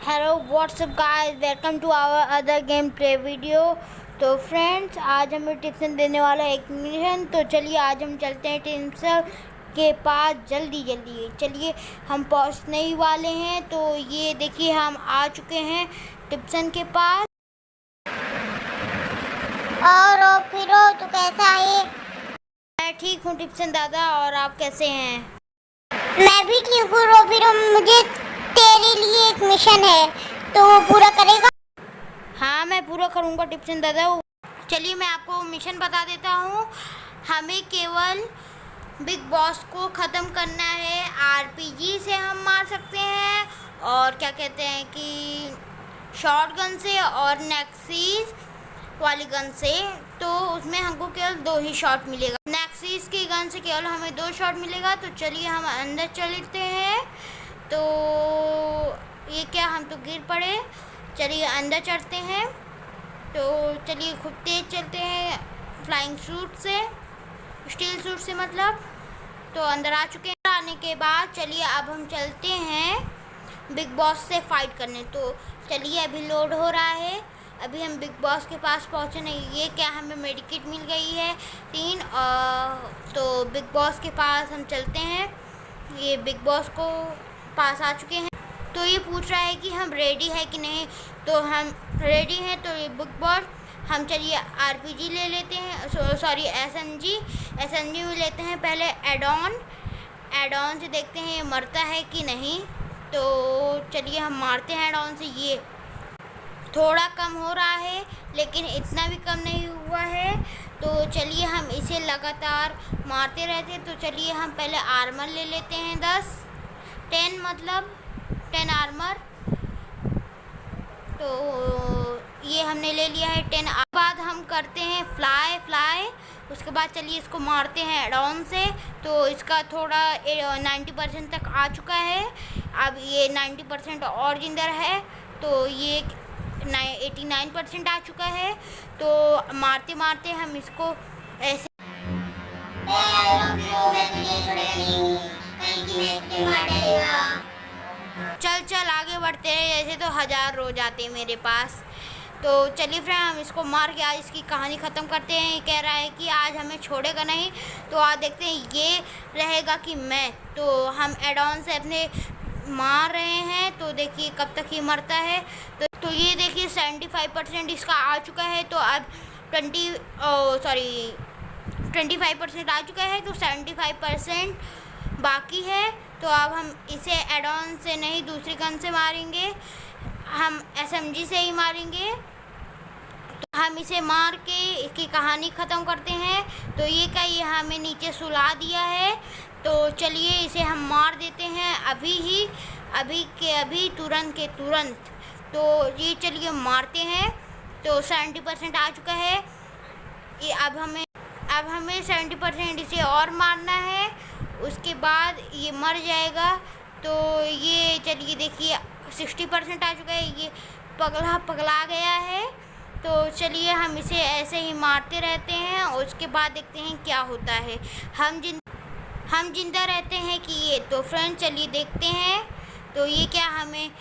Hello what's up guys, welcome to our other gameplay video. तो friends, आज हमें टिप्सन देने वाला है एक मिशन। तो चलिए आज हम चलते हैं टिप्सन के पास जल्दी चलिए हम पहुंचने ही वाले हैं। तो ये देखिए हम आ चुके हैं टिप्सन के पास। और फिर तू कैसा है? मैं ठीक हूँ टिप्सन दादा, और आप कैसे हैं? मैं भी ठीक हूँ रोफिरो। मुझे तेरे लिए एक मिशन है, तो वो पूरा करेगा? हाँ, मैं पूरा करूँगा टिप्सन दादा। चलिए मैं आपको मिशन बता देता हूँ। हमें केवल बिग बॉस को ख़त्म करना है। आरपीजी से हम मार सकते हैं, और क्या कहते हैं कि शॉटगन से और नेक्सीज वाली गन से। तो उसमें हमको केवल 2 ही शॉट मिलेगा। नेक्सीज की गन से केवल हमें 2 शॉट मिलेगा। तो चलिए हम अंदर चलते हैं। तो ये क्या, हम तो गिर पड़े। चलिए अंदर चढ़ते हैं। तो चलिए खूब तेज़ चलते हैं फ्लाइंग सूट से, स्टील सूट से मतलब। तो अंदर आ चुके हैं। आने के बाद चलिए अब हम चलते हैं बिग बॉस से फाइट करने। तो चलिए अभी लोड हो रहा है। अभी हम बिग बॉस के पास पहुँचे नहीं। ये क्या, हमें मेडिकेट मिल गई है 3। तो बिग बॉस के पास हम चलते हैं। ये बिग बॉस को पास आ चुके हैं। तो ये पूछ रहा है कि हम रेडी है कि नहीं। तो हम रेडी हैं। तो ये बिग बॉस, हम चलिए आरपीजी ले लेते हैं, सॉरी एसएमजी में लेते हैं पहले। एडॉन से देखते हैं ये मरता है कि नहीं। तो चलिए हम मारते हैं एडॉन से। ये थोड़ा कम हो रहा है, लेकिन इतना भी कम नहीं हुआ है। तो चलिए हम इसे लगातार मारते रहते हैं। तो चलिए हम पहले आर्मर ले लेते हैं 10 आर्मर। तो ये हमने ले लिया है 10। बाद हम करते हैं फ्लाई। उसके बाद चलिए इसको मारते हैं एडॉन से। तो इसका थोड़ा 90% तक आ चुका है। अब ये 90% और जिंदा है। तो ये 89% आ चुका है। तो मारते मारते हम इसको ऐसे चल आगे बढ़ते हैं। ऐसे तो 1000 रोज आते हैं मेरे पास। तो चलिए फ्रेंड, हम इसको मार के आज इसकी कहानी ख़त्म करते हैं। ये कह रहा है कि आज हमें छोड़ेगा नहीं। तो आज देखते हैं ये रहेगा कि मैं। तो हम एडॉन से अपने मार रहे हैं। तो देखिए कब तक ये मरता है। तो ये देखिए 75% इसका आ चुका है। तो अब 25% आ चुका है। तो 75% बाकी है। तो अब हम इसे एडॉन से नहीं, दूसरी गन से मारेंगे। हम एसएमजी से ही मारेंगे। तो हम इसे मार के इसकी कहानी ख़त्म करते हैं। तो ये क्या, ये हमें नीचे सुला दिया है। तो चलिए इसे हम मार देते हैं अभी तुरंत के तुरंत। तो ये चलिए मारते हैं। तो 70% आ चुका है। ये अब हमें 70% इसे और मारना है। उसके बाद ये मर जाएगा। तो ये चलिए देखिए 60% आ चुका है। ये पगला गया है। तो चलिए हम इसे ऐसे ही मारते रहते हैं। और उसके बाद देखते हैं क्या होता है। हम जिंदा रहते हैं कि ये। तो फ्रेंड चलिए देखते हैं। तो ये क्या, हमें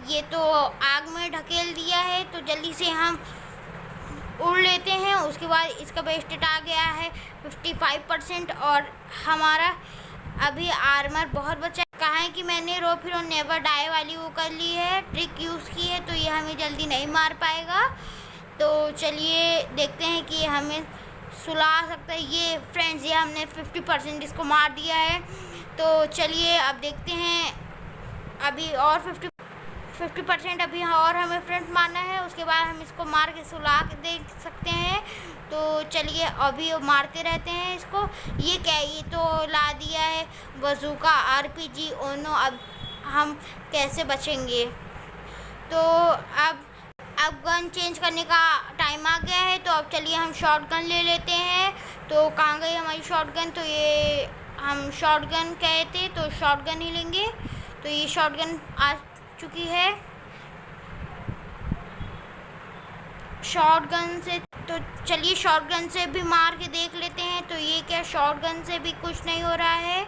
ये तो आग में ढकेल दिया है। तो जल्दी से हम उड़ लेते हैं। उसके बाद इसका बेस्टेट आ गया है 55%। और हमारा अभी आर्मर बहुत बचा है। कहा है कि मैंने रोफिरो नेवर डाई वाली वो कर ली है, ट्रिक यूज़ की है। तो ये हमें जल्दी नहीं मार पाएगा। तो चलिए देखते हैं कि ये हमें सुला सकता है। ये फ्रेंड्स, ये हमने 50% इसको मार दिया है। तो चलिए अब देखते हैं, अभी और 50% अभी और हमें फ्रेंड्स मारना है। उसके बाद हम इसको मार के सुला के देख सकते हैं। तो चलिए अभी मारते रहते हैं इसको। ये क्या, ये तो ला दिया है बजूका आरपीजी। ओनो, अब हम कैसे बचेंगे। तो अब गन चेंज करने का टाइम आ गया है। तो अब चलिए हम शॉटगन ले लेते हैं। तो कहाँ गई हमारी शॉटगन। तो ये हम शॉटगन कहे थे, तो शॉटगन ही लेंगे। तो ये शॉटगन आ चुकी है शॉटगन से। तो चलिए शॉटगन से भी मार के देख लेते हैं। तो ये क्या, शॉटगन से भी कुछ नहीं हो रहा है।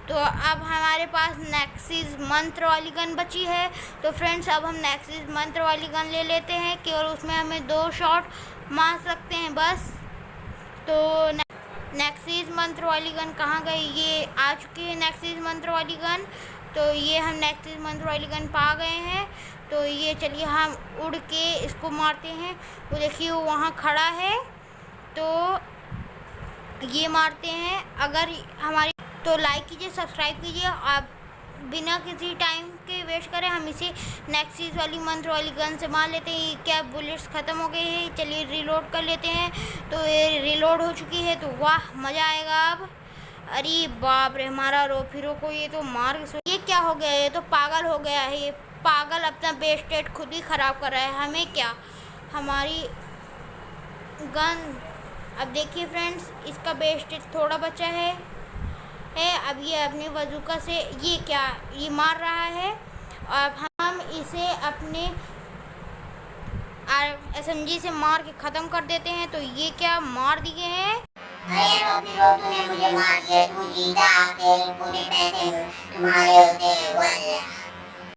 तो अब हमारे पास नेक्सिस मंत्र वाली गन बची है। तो फ्रेंड्स अब हम नेक्सिस मंत्र वाली गन ले लेते हैं, केवल उसमें हमें 2 शॉट मार सकते हैं बस। तो नेक्सिस मंत्र वाली गन कहाँ गई? ये आ चुकी है नेक्सिस मंत्र वाली गन। तो ये हम नेक्सिस मंत्र वाली गन पा गए हैं। तो ये चलिए हम उड़ के इसको मारते हैं। वो देखिए वो वहाँ खड़ा है, तो ये मारते हैं। अगर हमारी तो लाइक कीजिए, सब्सक्राइब कीजिए। आप बिना किसी टाइम के वेस्ट करें हम इसे नेक्सिस वाली मंत्र वाली गन से मार लेते हैं। क्या बुलेट्स ख़त्म हो गए हैं? चलिए रिलोड कर लेते हैं। तो ये रिलोड हो चुकी है, तो वाह मज़ा आएगा अब। अरे बाप रे, हमारा रोफिरो को ये तो मार, ये क्या हो गया? ये तो पागल हो गया है। ये पागल अपना बेस स्टेट खुद ही ख़राब कर रहा है, हमें क्या, हमारी गन। अब देखिए फ्रेंड्स, इसका बेस स्टेट थोड़ा बचा है। अब ये अपने बंदूक से ये क्या ये मार रहा है। अब हम इसे अपने SMG से मार के ख़त्म कर देते हैं। तो ये क्या मार दिए हैं। अरे रोफिरो, तूने मुझे मार दिया, तू जीता, तेरे पूरे पैसे तुम्हारे होते हैं।